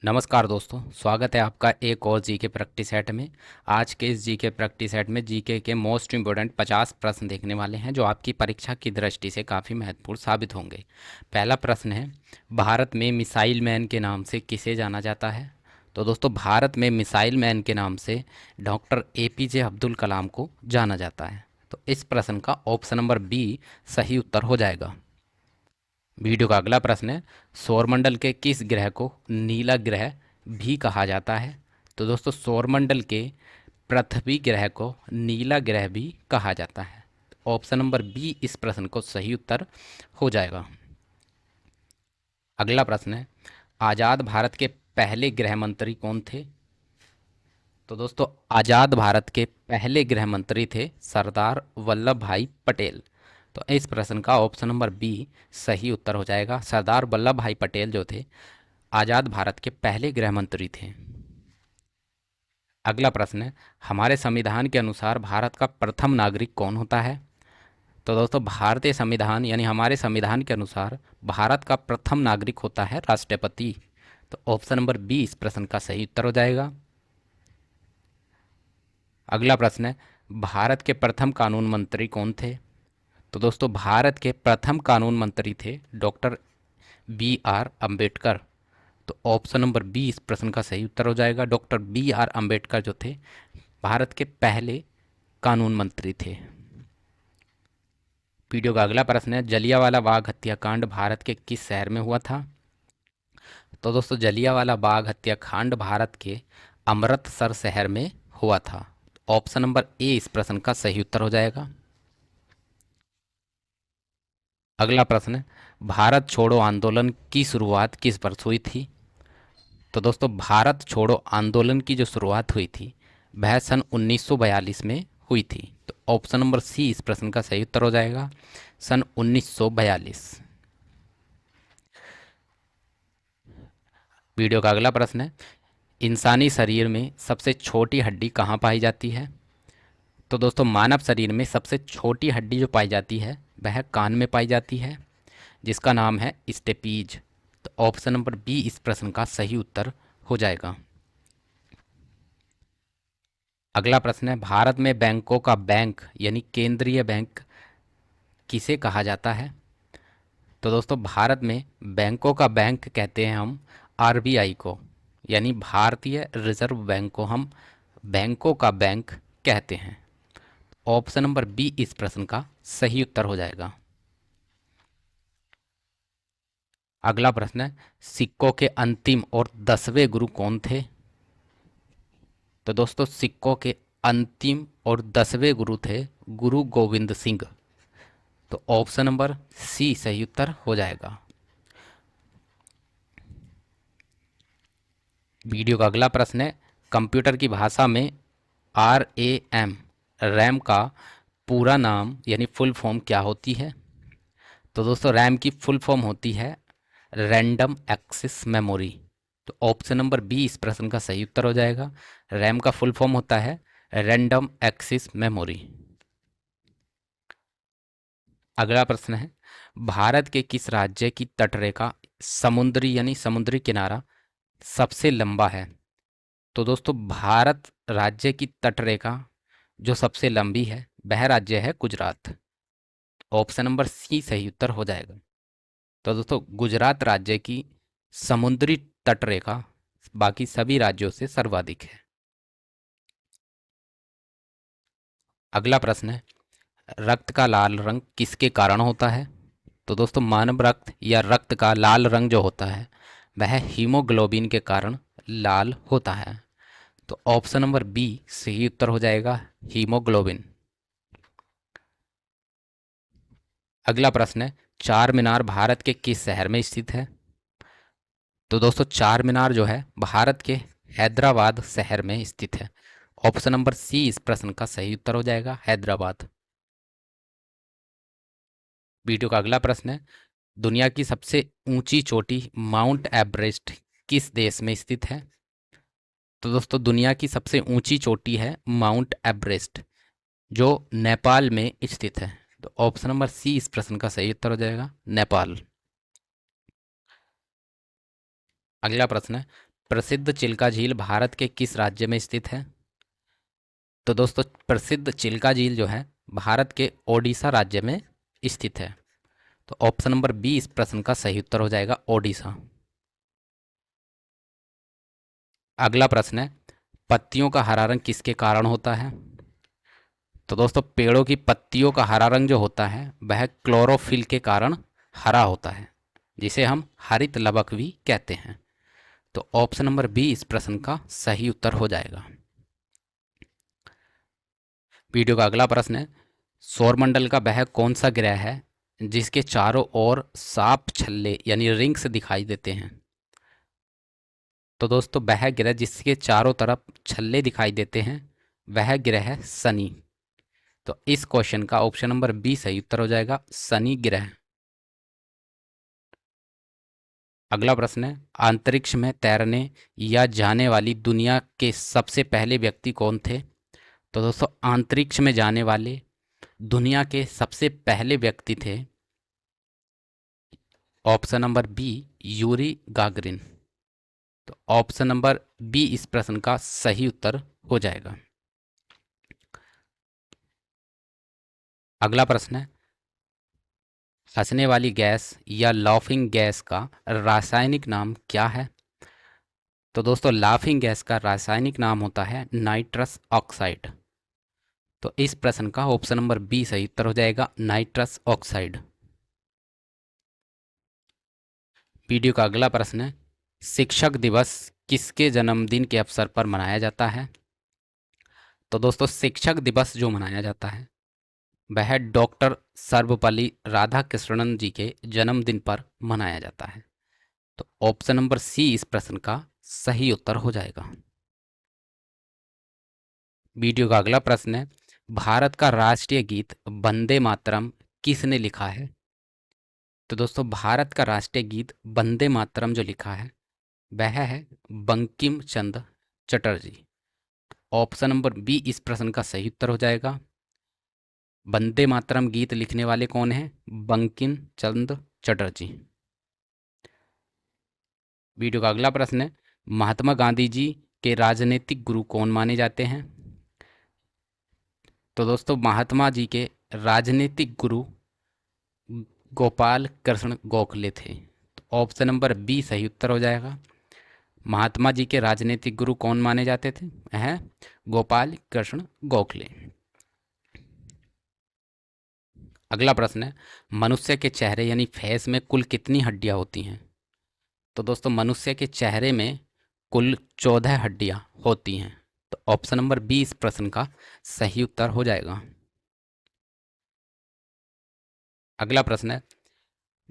नमस्कार दोस्तों, स्वागत है आपका एक और जीके प्रैक्टिस सेट में। आज के इस जीके प्रैक्टिस सेट में जीके के मोस्ट इम्पोर्टेंट 50 प्रश्न देखने वाले हैं जो आपकी परीक्षा की दृष्टि से काफ़ी महत्वपूर्ण साबित होंगे। पहला प्रश्न है, भारत में मिसाइल मैन के नाम से किसे जाना जाता है? तो दोस्तों, भारत में मिसाइल मैन के नाम से डॉक्टर एपीजे अब्दुल कलाम को जाना जाता है। तो इस प्रश्न का ऑप्शन नंबर बी सही उत्तर हो जाएगा। वीडियो का अगला प्रश्न है, सौरमंडल के किस ग्रह को नीला ग्रह भी कहा जाता है? तो दोस्तों, सौरमंडल के पृथ्वी ग्रह को नीला ग्रह भी कहा जाता है। ऑप्शन नंबर बी इस प्रश्न को सही उत्तर हो जाएगा। अगला प्रश्न है, आज़ाद भारत के पहले गृह मंत्री कौन थे? तो दोस्तों, आज़ाद भारत के पहले गृह मंत्री थे सरदार वल्लभ भाई पटेल। तो इस प्रश्न का ऑप्शन नंबर बी सही उत्तर हो जाएगा। सरदार वल्लभ भाई पटेल जो थे आज़ाद भारत के पहले गृह मंत्री थे। अगला प्रश्न है, हमारे संविधान के अनुसार भारत का प्रथम नागरिक कौन होता है? तो दोस्तों, भारतीय संविधान यानी हमारे संविधान के अनुसार भारत का प्रथम नागरिक होता है राष्ट्रपति। तो ऑप्शन नंबर बी इस प्रश्न का सही उत्तर हो जाएगा। अगला प्रश्न है, भारत के प्रथम कानून मंत्री कौन थे? तो दोस्तों, भारत के प्रथम कानून मंत्री थे डॉक्टर बी आर अम्बेडकर। तो ऑप्शन नंबर बी इस प्रश्न का सही उत्तर हो जाएगा। डॉक्टर बी आर अम्बेडकर जो थे भारत के पहले कानून मंत्री थे। वीडियो का अगला प्रश्न है, जलियांवाला बाग हत्याकांड भारत के किस शहर में हुआ था? तो दोस्तों, जलियांवाला बाग हत्याकांड भारत के अमृतसर शहर में हुआ था। ऑप्शन नंबर ए इस प्रश्न का सही उत्तर हो जाएगा। अगला प्रश्न है, भारत छोड़ो आंदोलन की शुरुआत किस वर्ष हुई थी? तो दोस्तों, भारत छोड़ो आंदोलन की जो शुरुआत हुई थी वह सन 1942 में हुई थी। तो ऑप्शन नंबर सी इस प्रश्न का सही उत्तर हो जाएगा, सन 1942। वीडियो का अगला प्रश्न है, इंसानी शरीर में सबसे छोटी हड्डी कहाँ पाई जाती है? तो दोस्तों, मानव शरीर में सबसे छोटी हड्डी जो पाई जाती है वह कान में पाई जाती है, जिसका नाम है स्टेपीज। तो ऑप्शन नंबर बी इस प्रश्न का सही उत्तर हो जाएगा। अगला प्रश्न है, भारत में बैंकों का बैंक यानी केंद्रीय बैंक किसे कहा जाता है? तो दोस्तों, भारत में बैंकों का बैंक कहते हैं हम आरबीआई को, यानी भारतीय रिजर्व बैंक को हम बैंकों का बैंक कहते हैं। ऑप्शन नंबर बी इस प्रश्न का सही उत्तर हो जाएगा। अगला प्रश्न है, सिक्कों के अंतिम और 10वें गुरु कौन थे? तो दोस्तों, सिक्कों के अंतिम और 10वें गुरु थे गुरु गोविंद सिंह। तो ऑप्शन नंबर सी सही उत्तर हो जाएगा। वीडियो का अगला प्रश्न है, कंप्यूटर की भाषा में आर ए एम रैम का पूरा नाम यानी फुल फॉर्म क्या होती है? तो दोस्तों, रैम की फुल फॉर्म होती है रैंडम एक्सेस मेमोरी। तो ऑप्शन नंबर बी इस प्रश्न का सही उत्तर हो जाएगा। रैम का फुल फॉर्म होता है रैंडम एक्सेस मेमोरी। अगला प्रश्न है, भारत के किस राज्य की तटरेखा समुद्री यानी समुद्री किनारा सबसे लंबा है? तो दोस्तों, भारत राज्य की तटरेखा जो सबसे लंबी है वह राज्य है गुजरात। ऑप्शन नंबर सी सही उत्तर हो जाएगा। तो दोस्तों, गुजरात राज्य की समुद्री तटरेखा बाकी सभी राज्यों से सर्वाधिक है। अगला प्रश्न है, रक्त का लाल रंग किसके कारण होता है? तो दोस्तों, मानव रक्त या रक्त का लाल रंग जो होता है वह हीमोग्लोबिन के कारण लाल होता है। तो ऑप्शन नंबर बी सही उत्तर हो जाएगा, हीमोग्लोबिन। अगला प्रश्न है, चार मीनार भारत के किस शहर में स्थित है? तो दोस्तों, चार मीनार जो है भारत के हैदराबाद शहर में स्थित है। ऑप्शन नंबर सी इस प्रश्न का सही उत्तर हो जाएगा, हैदराबाद। वीडियो का अगला प्रश्न है, दुनिया की सबसे ऊंची चोटी माउंट एवरेस्ट किस देश में स्थित है? तो दोस्तों, दुनिया की सबसे ऊंची चोटी है माउंट एवरेस्ट जो नेपाल में स्थित है। तो ऑप्शन नंबर सी इस प्रश्न का सही उत्तर हो जाएगा, नेपाल। अगला प्रश्न है, प्रसिद्ध चिल्का झील भारत के किस राज्य में स्थित है? तो दोस्तों प्रसिद्ध चिल्का झील जो है भारत के ओडिशा राज्य में स्थित है। तो ऑप्शन नंबर बी इस प्रश्न का सही उत्तर हो जाएगा, ओडिशा। अगला प्रश्न है, पत्तियों का हरा रंग किसके कारण होता है? तो दोस्तों पेड़ों की पत्तियों का हरा रंग जो होता है वह क्लोरोफिल के कारण हरा होता है, जिसे हम हरित लवक भी कहते हैं। तो ऑप्शन नंबर बी इस प्रश्न का सही उत्तर हो जाएगा। वीडियो का अगला प्रश्न है, सौरमंडल का वह कौन सा ग्रह है जिसके चारों ओर साफ छल्ले यानी रिंग्स दिखाई देते हैं? तो दोस्तों वह ग्रह जिसके चारों तरफ छल्ले दिखाई देते हैं वह ग्रह है शनि। तो इस क्वेश्चन का ऑप्शन नंबर बी सही उत्तर हो जाएगा, शनि ग्रह। अगला प्रश्न है, अंतरिक्ष में तैरने या जाने वाली दुनिया के सबसे पहले व्यक्ति कौन थे? तो दोस्तों अंतरिक्ष में जाने वाले दुनिया के सबसे पहले व्यक्ति थे option number B, Yuri Gagarin. तो ऑप्शन नंबर बी इस प्रश्न का सही उत्तर हो जाएगा। अगला प्रश्न है, हंसने वाली गैस या लाफिंग गैस का रासायनिक नाम क्या है? तो दोस्तों लाफिंग गैस का रासायनिक नाम होता है नाइट्रस ऑक्साइड। तो इस प्रश्न का ऑप्शन नंबर बी सही उत्तर हो जाएगा, नाइट्रस ऑक्साइड। वीडियो का अगला प्रश्न है, शिक्षक दिवस किसके जन्मदिन के अवसर पर मनाया जाता है? तो दोस्तों शिक्षक दिवस जो मनाया जाता है वह डॉक्टर सर्वपल्ली राधाकृष्णन जी के जन्मदिन पर मनाया जाता है। तो ऑप्शन नंबर सी इस प्रश्न का सही उत्तर हो जाएगा। वीडियो का अगला प्रश्न है, भारत का राष्ट्रीय गीत वंदे मातरम किसने लिखा है? तो दोस्तों भारत का राष्ट्रीय गीत वंदे मातरम जो लिखा है वह है Bankim Chandra Chatterjee. Option number B इस प्रश्न का सही उत्तर हो जाएगा। वंदे मातरम गीत लिखने वाले कौन हैं? बंकिम चंद्र चटर्जी। वीडियो का अगला प्रश्न है, महात्मा गांधी जी के राजनीतिक गुरु कौन माने जाते हैं? तो दोस्तों महात्मा जी के राजनीतिक गुरु गोपाल कृष्ण गोखले थे। तो ऑप्शन नंबर बी सही उत्तर हो जाएगा। महात्मा जी के राजनीतिक गुरु कौन माने जाते थे? हैं गोपाल कृष्ण गोखले। अगला प्रश्न है, मनुष्य के चेहरे यानी फेस में कुल कितनी हड्डियां होती हैं? तो दोस्तों मनुष्य के चेहरे में कुल 14 हड्डियां होती हैं। तो ऑप्शन नंबर बी इस प्रश्न का सही उत्तर हो जाएगा। अगला प्रश्न है,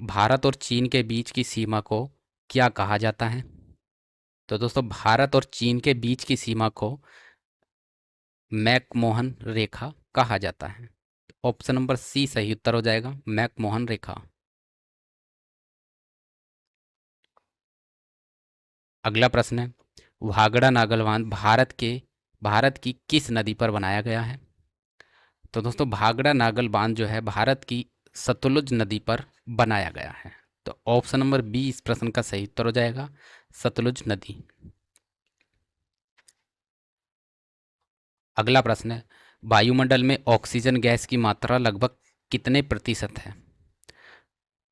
भारत और चीन के बीच की सीमा को क्या कहा जाता है? तो दोस्तों भारत और चीन के बीच की सीमा को मैकमोहन रेखा कहा जाता है। ऑप्शन नंबर सी सही उत्तर हो जाएगा, मैकमोहन रेखा। अगला प्रश्न है, वागड़ा नागल बांध भारत की किस नदी पर बनाया गया है? तो दोस्तों भागड़ा नागल बांध जो है भारत की सतलुज नदी पर बनाया गया है। तो ऑप्शन नंबर बी इस प्रश्न का सही उत्तर हो जाएगा, सतलुज नदी। अगला प्रश्न है, वायुमंडल में ऑक्सीजन गैस की मात्रा लगभग कितने प्रतिशत है?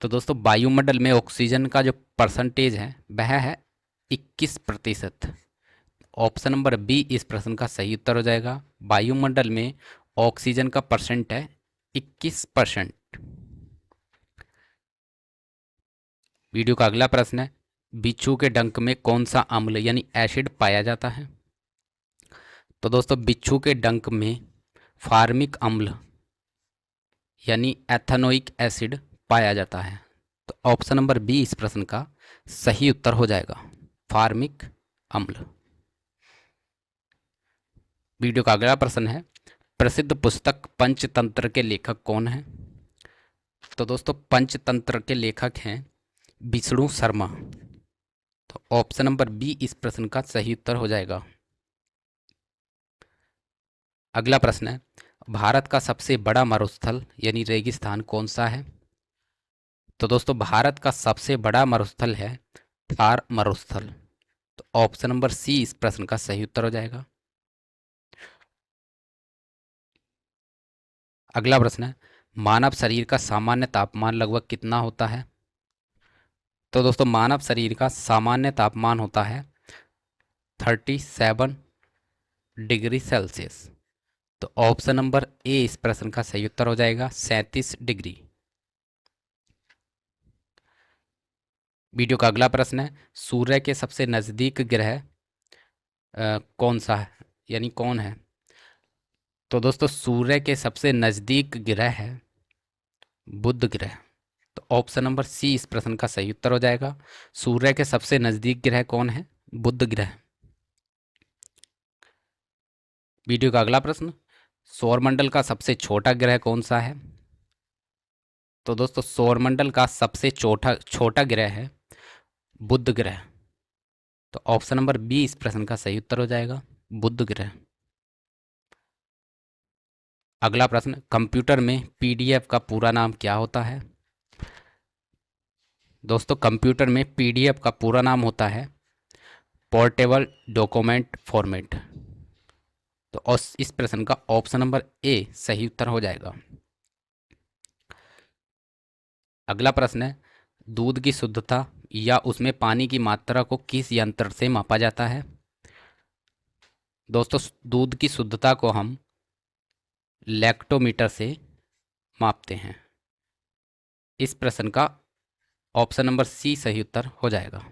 तो दोस्तों वायुमंडल में ऑक्सीजन का जो परसेंटेज है वह है 21%। ऑप्शन नंबर बी इस प्रश्न का सही उत्तर हो जाएगा। वायुमंडल में ऑक्सीजन का परसेंट है 21%। वीडियो का अगला प्रश्न है, बिच्छू के डंक में कौन सा अम्ल यानी एसिड पाया जाता है? तो दोस्तों बिच्छू के डंक में फार्मिक अम्ल यानी एथेनोइक एसिड पाया जाता है। तो ऑप्शन नंबर बी इस प्रश्न का सही उत्तर हो जाएगा, फार्मिक अम्ल। वीडियो का अगला प्रश्न है, प्रसिद्ध पुस्तक पंचतंत्र के लेखक कौन हैं? तो दोस्तों पंचतंत्र के लेखक हैं विष्णु शर्मा। तो ऑप्शन नंबर बी इस प्रश्न का सही उत्तर हो जाएगा। अगला प्रश्न है, भारत का सबसे बड़ा मरुस्थल यानी रेगिस्तान कौन सा है? तो दोस्तों भारत का सबसे बड़ा मरुस्थल है थार मरुस्थल। तो ऑप्शन नंबर सी इस प्रश्न का सही उत्तर हो जाएगा। अगला प्रश्न है, मानव शरीर का सामान्य तापमान लगभग कितना होता है? तो दोस्तों मानव शरीर का सामान्य तापमान होता है 37 डिग्री सेल्सियस। तो ऑप्शन नंबर ए इस प्रश्न का सही उत्तर हो जाएगा, 37 डिग्री। वीडियो का अगला प्रश्न है, सूर्य के सबसे नज़दीक ग्रह कौन सा है, यानी कौन है? तो दोस्तों सूर्य के सबसे नज़दीक ग्रह है बुध ग्रह। तो ऑप्शन नंबर सी इस प्रश्न का सही उत्तर हो जाएगा। सूर्य के सबसे नज़दीक ग्रह कौन है? बुध ग्रह। वीडियो का अगला प्रश्न, सौरमंडल का सबसे छोटा ग्रह कौन सा है? तो दोस्तों सौरमंडल का सबसे छोटा छोटा ग्रह है बुध ग्रह। तो ऑप्शन नंबर बी इस प्रश्न का सही उत्तर हो जाएगा, बुध ग्रह। अगला प्रश्न, कंप्यूटर में पीडीएफ का पूरा नाम क्या होता है? दोस्तों कंप्यूटर में पीडीएफ का पूरा नाम होता है पोर्टेबल डॉक्यूमेंट फॉर्मेट। तो इस प्रश्न का ऑप्शन नंबर ए सही उत्तर हो जाएगा। अगला प्रश्न है, दूध की शुद्धता या उसमें पानी की मात्रा को किस यंत्र से मापा जाता है? दोस्तों दूध की शुद्धता को हम लैक्टोमीटर से मापते हैं। इस प्रश्न का ऑप्शन नंबर सी सही उत्तर हो जाएगा।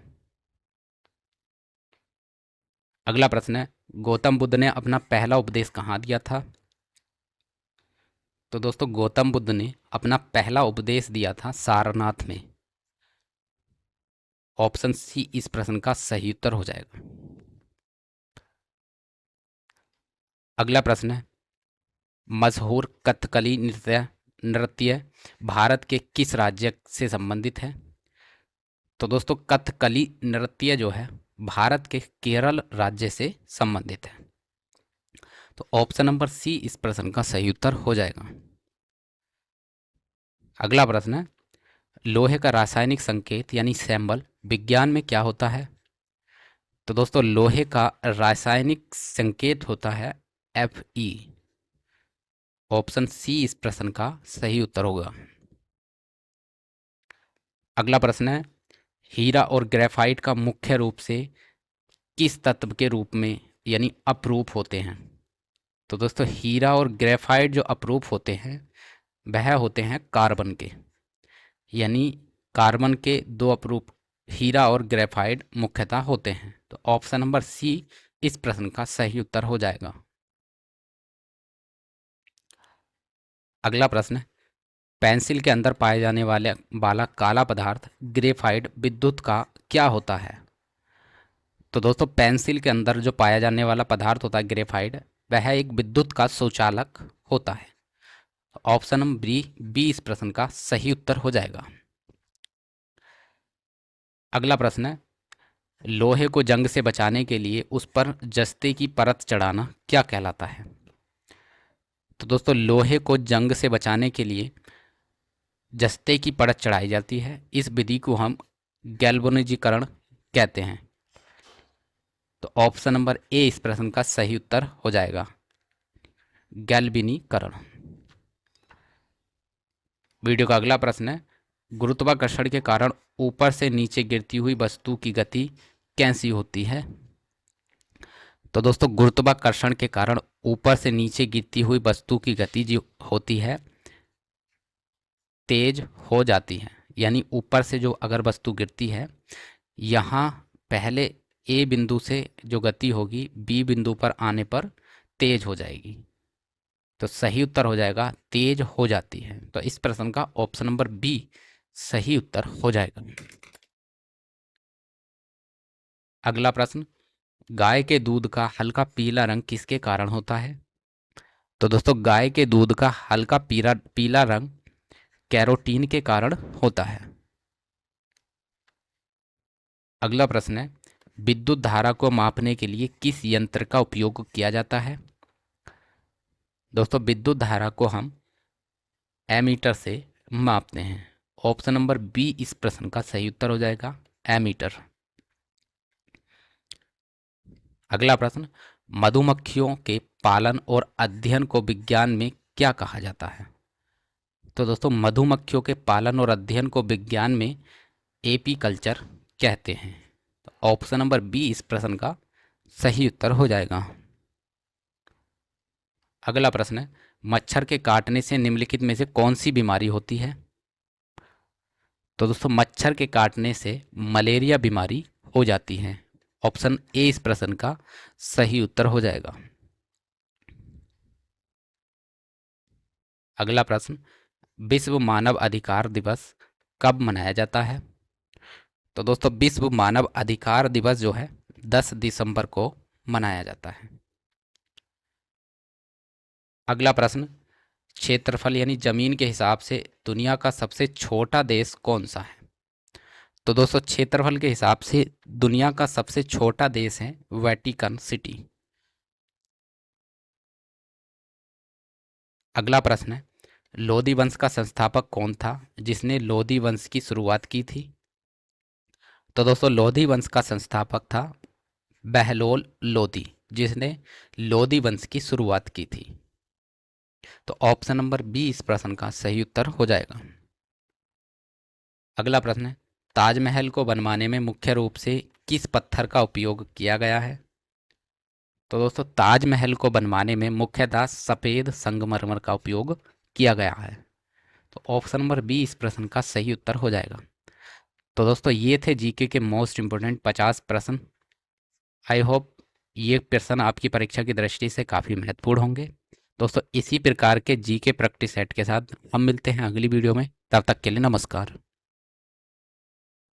अगला प्रश्न है, गौतम बुद्ध ने अपना पहला उपदेश कहाँ दिया था? तो दोस्तों गौतम बुद्ध ने अपना पहला उपदेश दिया था सारनाथ में। ऑप्शन सी इस प्रश्न का सही उत्तर हो जाएगा। अगला प्रश्न है, मशहूर कथकली नृत्य नृत्य भारत के किस राज्य से संबंधित है? तो दोस्तों कथकली नृत्य जो है भारत के केरल राज्य से संबंधित है। तो ऑप्शन नंबर सी इस प्रश्न का सही उत्तर हो जाएगा। अगला प्रश्न है, लोहे का रासायनिक संकेत यानी सिंबल विज्ञान में क्या होता है? तो दोस्तों लोहे का रासायनिक संकेत होता है Fe। ऑप्शन सी इस प्रश्न का सही उत्तर होगा। अगला प्रश्न है, हीरा और ग्रेफाइट का मुख्य रूप से किस तत्व के रूप में यानी अपरूप होते हैं? तो दोस्तों हीरा और ग्रेफाइट जो अपरूप होते हैं वह होते हैं कार्बन के, यानी कार्बन के दो अपरूप हीरा और ग्रेफाइट मुख्यतः होते हैं। तो ऑप्शन नंबर सी इस प्रश्न का सही उत्तर हो जाएगा। अगला प्रश्न, पेंसिल के अंदर पाए जाने वाला काला पदार्थ ग्रेफाइट विद्युत का क्या होता है? तो दोस्तों पेंसिल के अंदर जो पाया जाने वाला पदार्थ होता है ग्रेफाइट, वह एक विद्युत का सुचालक होता है। ऑप्शन नंबर बी इस प्रश्न का सही उत्तर हो जाएगा। अगला प्रश्न है, लोहे को जंग से बचाने के लिए उस पर जस्ते की परत चढ़ाना क्या कहलाता है? तो दोस्तों लोहे को जंग से बचाने के लिए जस्ते की परत चढ़ाई जाती है। इस विधि को हम गैल्वेनिजीकरण कहते हैं। तो ऑप्शन नंबर ए इस प्रश्न का सही उत्तर हो जाएगा, गैल्वेनीकरण। वीडियो का अगला प्रश्न है, गुरुत्वाकर्षण के कारण ऊपर से नीचे गिरती हुई वस्तु की गति कैसी होती है? तो दोस्तों गुरुत्वाकर्षण के कारण ऊपर से नीचे गिरती हुई वस्तु की गति जो होती है तेज हो जाती है। यानी ऊपर से जो अगर वस्तु गिरती है, यहाँ पहले ए बिंदु से जो गति होगी बी बिंदु पर आने पर तेज हो जाएगी। तो सही उत्तर हो जाएगा तेज हो जाती है। तो इस प्रश्न का ऑप्शन नंबर बी सही उत्तर हो जाएगा। अगला प्रश्न, गाय के दूध का हल्का पीला रंग किसके कारण होता है? तो दोस्तों गाय के दूध का हल्का पीला पीला रंग कैरोटीन के कारण होता है। अगला प्रश्न है, विद्युत धारा को मापने के लिए किस यंत्र का उपयोग किया जाता है? दोस्तों विद्युत धारा को हम एमीटर से मापते हैं। ऑप्शन नंबर बी इस प्रश्न का सही उत्तर हो जाएगा, एमीटर। अगला प्रश्न, मधुमक्खियों के पालन और अध्ययन को विज्ञान में क्या कहा जाता है? तो दोस्तों मधुमक्खियों के पालन और अध्ययन को विज्ञान में एपी कल्चर कहते हैं। तो ऑप्शन नंबर बी इस प्रश्न का सही उत्तर हो जाएगा। अगला प्रश्न है, मच्छर के काटने से निम्नलिखित में से कौन सी बीमारी होती है? तो दोस्तों मच्छर के काटने से मलेरिया बीमारी हो जाती है। ऑप्शन ए इस प्रश्न का सही उत्तर हो जाएगा। अगला प्रश्न, विश्व मानव अधिकार दिवस कब मनाया जाता है? तो दोस्तों विश्व मानव अधिकार दिवस जो है 10 दिसंबर को मनाया जाता है। अगला प्रश्न, क्षेत्रफल यानी जमीन के हिसाब से दुनिया का सबसे छोटा देश कौन सा है? तो दोस्तों क्षेत्रफल के हिसाब से दुनिया का सबसे छोटा देश है वेटिकन सिटी। अगला प्रश्न है, लोदी वंश का संस्थापक कौन था जिसने लोदी वंश की शुरुआत की थी? तो दोस्तों लोदी वंश का संस्थापक था बहलोल लोदी, जिसने लोदी वंश की शुरुआत की थी। तो ऑप्शन नंबर बी इस प्रश्न का सही उत्तर हो जाएगा। अगला प्रश्न है, ताजमहल को बनवाने में मुख्य रूप से किस पत्थर का उपयोग किया गया है? तो दोस्तों ताजमहल को बनवाने में मुख्यतः सफ़ेद संगमरमर का उपयोग किया गया है। तो ऑप्शन नंबर बी इस प्रश्न का सही उत्तर हो जाएगा। तो दोस्तों ये थे जीके के मोस्ट इम्पोर्टेंट 50 प्रश्न। आई होप ये प्रश्न आपकी परीक्षा की दृष्टि से काफ़ी महत्वपूर्ण होंगे। दोस्तों इसी प्रकार के जीके प्रैक्टिस सेट के साथ हम मिलते हैं अगली वीडियो में। तब तक के लिए नमस्कार।